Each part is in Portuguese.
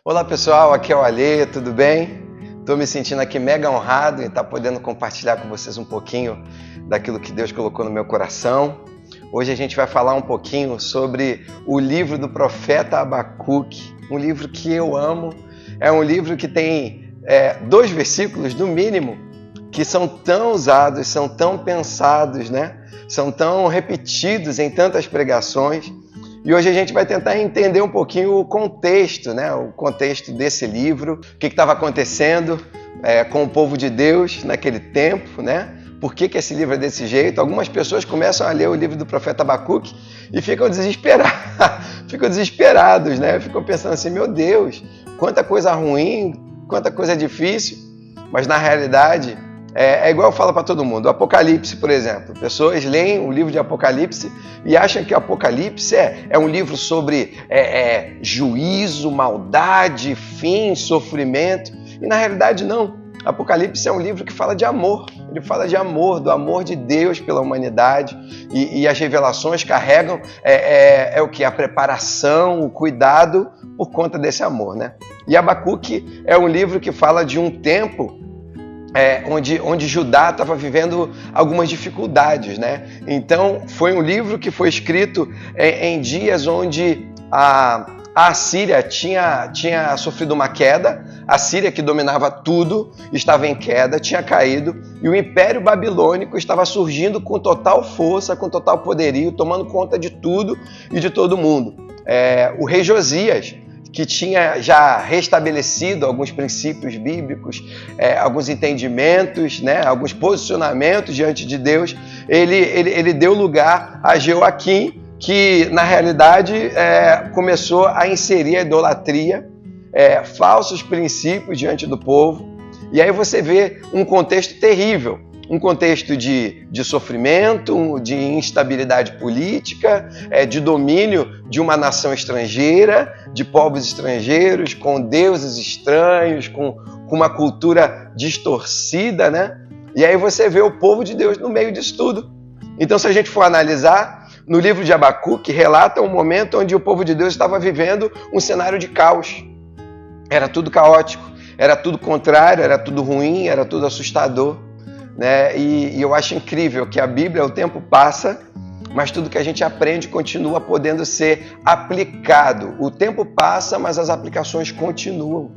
Olá pessoal, aqui é o Alê, tudo bem? Estou me sentindo aqui mega honrado em estar podendo compartilhar com vocês um pouquinho daquilo que Deus colocou no meu coração. Hoje a gente vai falar um pouquinho sobre o livro do profeta Abacuque, um livro que eu amo. É um livro que tem 2 versículos, no mínimo, que são tão usados, são tão pensados, né? São tão repetidos em tantas pregações. E hoje a gente vai tentar entender um pouquinho o contexto, né? O contexto desse livro, o que estava acontecendo com o povo de Deus naquele tempo, né? Por que esse livro é desse jeito? Algumas pessoas começam a ler o livro do profeta Abacuque e ficam desesperados, né? Ficam pensando assim, meu Deus, quanta coisa ruim, quanta coisa difícil. Mas na realidade, é igual eu falo para todo mundo. O Apocalipse, por exemplo. Pessoas leem o livro de Apocalipse e acham que o Apocalipse é um livro sobre juízo, maldade, fim, sofrimento. E na realidade não. Apocalipse é um livro que fala de amor. Ele fala de amor, do amor de Deus pela humanidade. E as revelações carregam o que? A preparação, o cuidado por conta desse amor, né? E Abacuque é um livro que fala de um tempo onde Judá estava vivendo algumas dificuldades, né? Então, foi um livro que foi escrito em dias onde a Assíria tinha sofrido uma queda. A Síria, que dominava tudo, estava em queda, tinha caído, e o Império Babilônico estava surgindo com total força, com total poderio, tomando conta de tudo e de todo mundo. O rei Josias, que tinha já restabelecido alguns princípios bíblicos, alguns entendimentos, né, alguns posicionamentos diante de Deus, ele deu lugar a Jeoaquim, que na realidade começou a inserir a idolatria, falsos princípios diante do povo. E aí você vê um contexto terrível, um contexto de sofrimento, de instabilidade política, de domínio de uma nação estrangeira, de povos estrangeiros, com deuses estranhos, com uma cultura distorcida, né? E aí você vê o povo de Deus no meio disso tudo. Então, se a gente for analisar, no livro de Abacuque relata um momento onde o povo de Deus estava vivendo um cenário de caos. Era tudo caótico, era tudo contrário, era tudo ruim, era tudo assustador. Né? E eu acho incrível que a Bíblia, o tempo passa, mas tudo que a gente aprende continua podendo ser aplicado. O tempo passa, mas as aplicações continuam.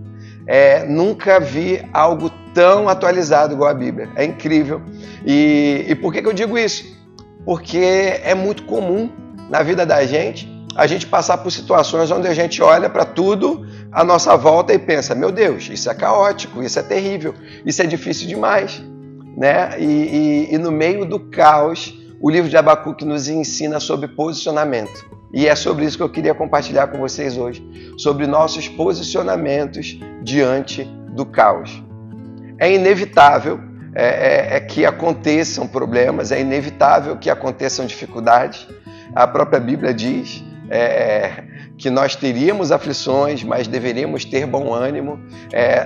Nunca vi algo tão atualizado igual a Bíblia. É incrível. E por que eu digo isso? Porque é muito comum na vida da gente a gente passar por situações onde a gente olha para tudo à nossa volta e pensa, meu Deus, isso é caótico, isso é terrível, isso é difícil demais. Né? E no meio do caos, o livro de Abacuque nos ensina sobre posicionamento. E é sobre isso que eu queria compartilhar com vocês hoje, sobre nossos posicionamentos diante do caos. É inevitável que aconteçam problemas, é inevitável que aconteçam dificuldades. A própria Bíblia diz que nós teríamos aflições, mas deveríamos ter bom ânimo.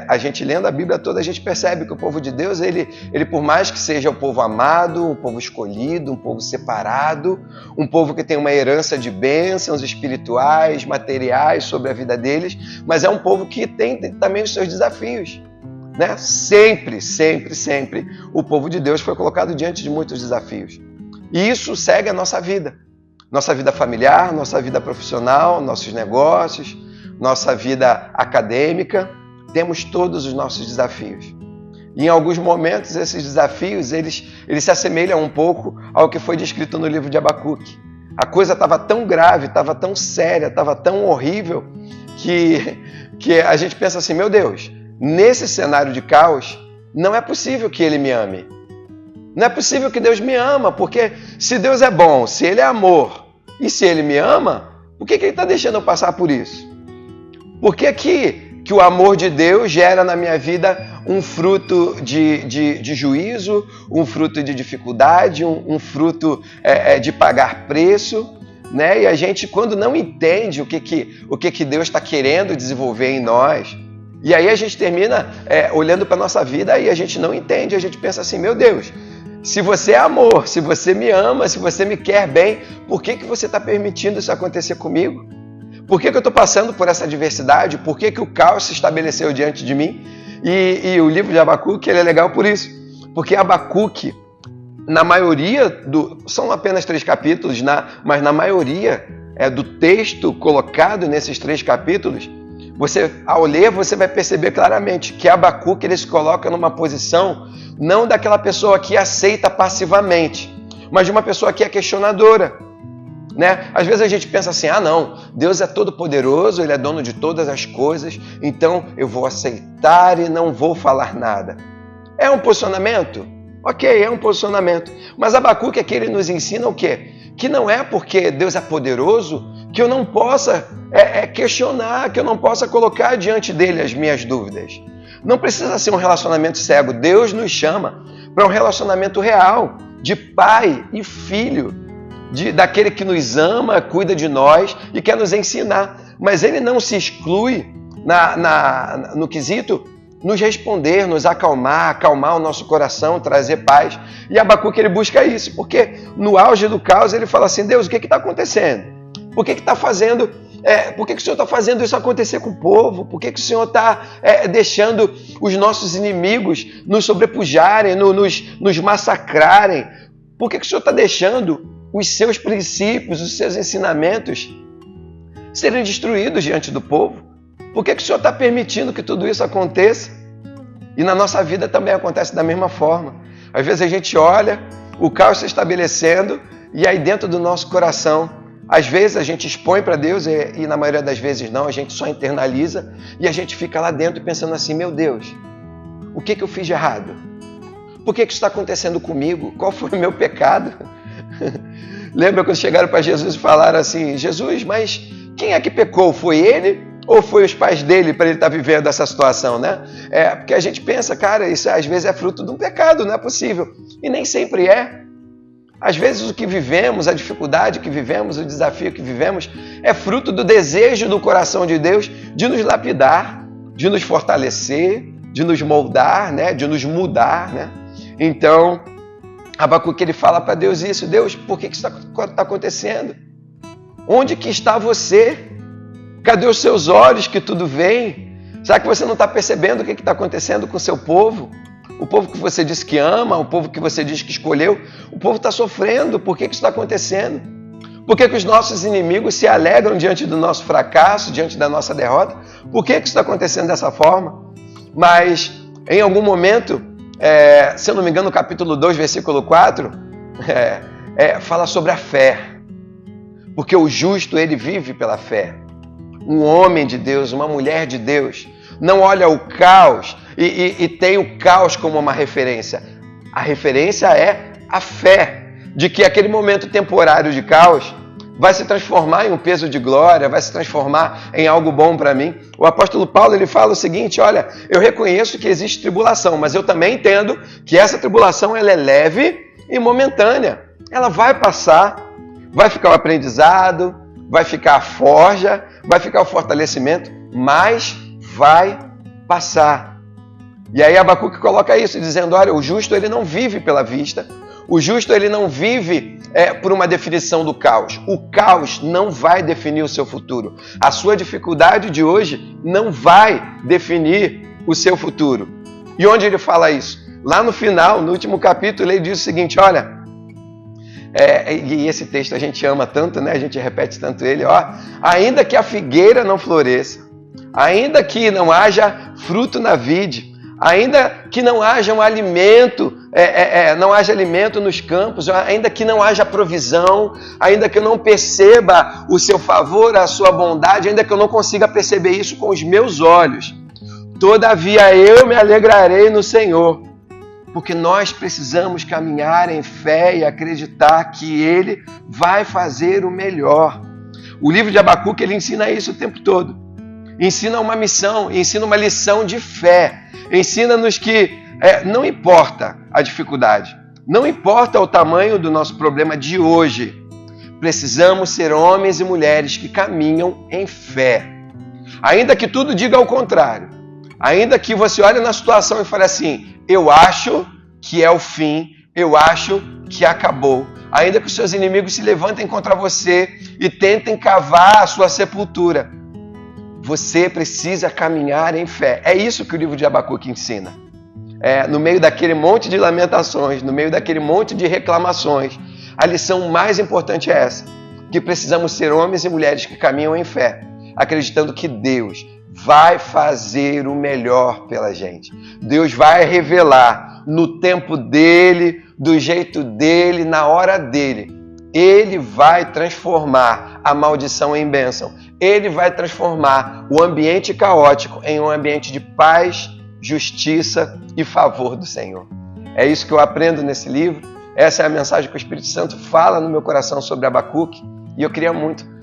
A gente lendo a Bíblia toda, a gente percebe que o povo de Deus, ele por mais que seja um povo amado, um povo escolhido, um povo separado, um povo que tem uma herança de bênçãos espirituais, materiais sobre a vida deles, mas é um povo que tem também os seus desafios. Né? Sempre, sempre, sempre o povo de Deus foi colocado diante de muitos desafios. E isso segue a nossa vida. Nossa vida familiar, nossa vida profissional, nossos negócios, nossa vida acadêmica, temos todos os nossos desafios. E em alguns momentos esses desafios, eles se assemelham um pouco ao que foi descrito no livro de Abacuque. A coisa estava tão grave, estava tão séria, estava tão horrível, que a gente pensa assim, meu Deus, nesse cenário de caos, não é possível que Ele me ame. Não é possível que Deus me ama, porque se Deus é bom, se Ele é amor, e se Ele me ama, por que Ele está deixando eu passar por isso? Por que o amor de Deus gera na minha vida um fruto de juízo, um fruto de dificuldade, um fruto de pagar preço? Né? E a gente, quando não entende o que Deus está querendo desenvolver em nós, e aí a gente termina olhando para a nossa vida e a gente não entende, a gente pensa assim, meu Deus, se você é amor, se você me ama, se você me quer bem, por que você está permitindo isso acontecer comigo? Por que eu estou passando por essa adversidade? Por que o caos se estabeleceu diante de mim? E o livro de Abacuque ele é legal por isso. Porque Abacuque, na maioria, são apenas 3 capítulos, mas na maioria do texto colocado nesses 3 capítulos, ao ler, você vai perceber claramente que Abacuque ele se coloca numa posição não daquela pessoa que aceita passivamente, mas de uma pessoa que é questionadora. Né? Às vezes a gente pensa assim, não, Deus é todo poderoso, Ele é dono de todas as coisas, então eu vou aceitar e não vou falar nada. É um posicionamento? Ok, é um posicionamento. Mas Abacuque aqui ele nos ensina o quê? Que não é porque Deus é poderoso que eu não possa questionar, que eu não possa colocar diante dele as minhas dúvidas. Não precisa ser um relacionamento cego. Deus nos chama para um relacionamento real, de pai e filho. Daquele que nos ama, cuida de nós e quer nos ensinar. Mas ele não se exclui no quesito nos responder, nos acalmar o nosso coração, trazer paz. E Abacuque ele busca isso, porque no auge do caos ele fala assim, Deus, o que está acontecendo? Por que está fazendo? Por que o Senhor está fazendo isso acontecer com o povo? Por que o Senhor está deixando os nossos inimigos nos sobrepujarem, nos massacrarem? Por que o Senhor está deixando os seus princípios, os seus ensinamentos serem destruídos diante do povo? Por que o Senhor está permitindo que tudo isso aconteça? E na nossa vida também acontece da mesma forma. Às vezes a gente olha, o caos se estabelecendo, e aí dentro do nosso coração, às vezes a gente expõe para Deus, e na maioria das vezes não, a gente só internaliza, e a gente fica lá dentro pensando assim, meu Deus, o que eu fiz de errado? Por que isso está acontecendo comigo? Qual foi o meu pecado? Lembra quando chegaram para Jesus e falaram assim, Jesus, mas quem é que pecou? Foi ele ou foi os pais dele para ele estar vivendo essa situação, né? Porque a gente pensa, cara, isso às vezes é fruto de um pecado, não é possível. E nem sempre é. Às vezes o que vivemos, a dificuldade que vivemos, o desafio que vivemos, é fruto do desejo do coração de Deus de nos lapidar, de nos fortalecer, de nos moldar, né? De nos mudar, né? Então, Abacuque ele fala para Deus isso, Deus, por que isso está acontecendo? Onde que está você? Cadê os seus olhos que tudo vem? Será que você não está percebendo o que está acontecendo com o seu povo? O povo que você disse que ama, o povo que você diz que escolheu, o povo está sofrendo, por que isso está acontecendo? Por que os nossos inimigos se alegram diante do nosso fracasso, diante da nossa derrota? Por que isso está acontecendo dessa forma? Mas, em algum momento, se eu não me engano, no capítulo 2, versículo 4, fala sobre a fé. Porque o justo, ele vive pela fé. Um homem de Deus, uma mulher de Deus, não olha o caos e tem o caos como uma referência. A referência é a fé de que aquele momento temporário de caos vai se transformar em um peso de glória, vai se transformar em algo bom para mim. O apóstolo Paulo ele fala o seguinte, olha, eu reconheço que existe tribulação, mas eu também entendo que essa tribulação ela é leve e momentânea. Ela vai passar, vai ficar o aprendizado, vai ficar a forja, vai ficar o fortalecimento, mas vai passar. E aí Abacuque coloca isso, dizendo, olha, o justo ele não vive pela vista, o justo ele não vive por uma definição do caos. O caos não vai definir o seu futuro. A sua dificuldade de hoje não vai definir o seu futuro. E onde ele fala isso? Lá no final, no último capítulo, ele diz o seguinte, olha, e esse texto a gente ama tanto, né? A gente repete tanto ele, ainda que a figueira não floresça, ainda que não haja fruto na vide, ainda que não haja um alimento, não haja alimento nos campos, ainda que não haja provisão, ainda que eu não perceba o seu favor, a sua bondade, ainda que eu não consiga perceber isso com os meus olhos, todavia eu me alegrarei no Senhor, porque nós precisamos caminhar em fé e acreditar que Ele vai fazer o melhor. O livro de Abacuque ele ensina isso o tempo todo. Ensina uma missão, ensina uma lição de fé. Ensina-nos que não importa a dificuldade, não importa o tamanho do nosso problema de hoje, precisamos ser homens e mulheres que caminham em fé. Ainda que tudo diga ao contrário, ainda que você olhe na situação e fale assim, eu acho que é o fim, eu acho que acabou. ainda que os seus inimigos se levantem contra você e tentem cavar a sua sepultura, você precisa caminhar em fé. É isso que o livro de Abacuque ensina. No meio daquele monte de lamentações, no meio daquele monte de reclamações, a lição mais importante é essa, que precisamos ser homens e mulheres que caminham em fé, acreditando que Deus vai fazer o melhor pela gente. Deus vai revelar no tempo dele, do jeito dele, na hora dele. Ele vai transformar a maldição em bênção. Ele vai transformar o ambiente caótico em um ambiente de paz, justiça e favor do Senhor. É isso que eu aprendo nesse livro. Essa é a mensagem que o Espírito Santo fala no meu coração sobre Abacuque. E eu queria muito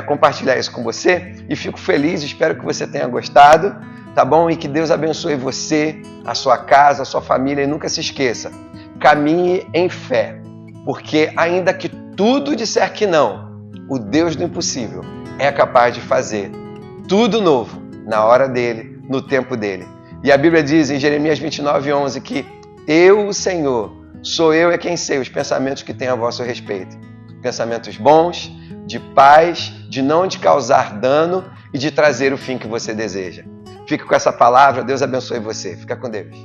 compartilhar isso com você. E fico feliz, espero que você tenha gostado, tá bom? E que Deus abençoe você, a sua casa, a sua família. E nunca se esqueça, caminhe em fé. Porque ainda que tudo disser que não, o Deus do impossível é capaz de fazer tudo novo na hora dele, no tempo dele. E a Bíblia diz em Jeremias 29:11 que eu, o Senhor, sou eu quem sei os pensamentos que tenho a vosso respeito. Pensamentos bons, de paz, de não te causar dano e de trazer o fim que você deseja. Fique com essa palavra, Deus abençoe você. Fica com Deus.